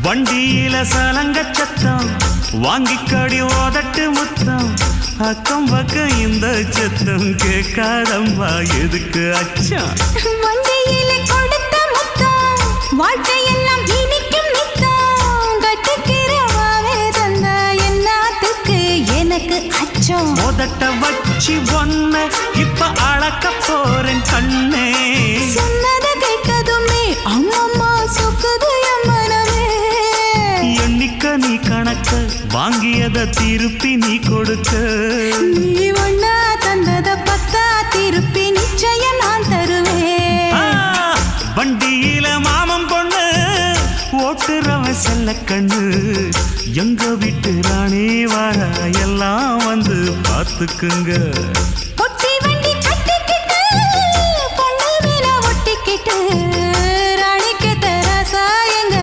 வண்டியில சலங்க சத்தம் வாங்கிக்கடி ஓதட்டு முத்தம் அக்கம் பக்கம் இந்த சத்தம் கேட்காதம்மா எதுக்கு அச்சம் வண்டியில கொடுத்த முத்தம் வாழ்க்கையெல்லாம் இனிக்கும் நித்தம் கட்டுக்கிறவாவே தந்த என்னத்துக்கு எனக்கு அச்சம் ஓதட்ட வச்சு ஒன்ன இப்ப அளக்க போறேன் கண்ணே சொன்னதை கேட்டதுமே அம்மம்மா சொக்குது என் மனமே எண்ணிக்க நீ கணக்க வாங்கியத திருப்பி நீ கொடுக்க நீ ஒன்னா தந்தத பத்தா திருப்பி நிச்சயம் நான் தருவேன் வண்டியில மாமன் பொண்ணு ஓட்டுறவன் செல்ல கண்ணு எங்க வீட்டு ராணி வாரா எல்லாம் வந்து பார்த்துக்குங்க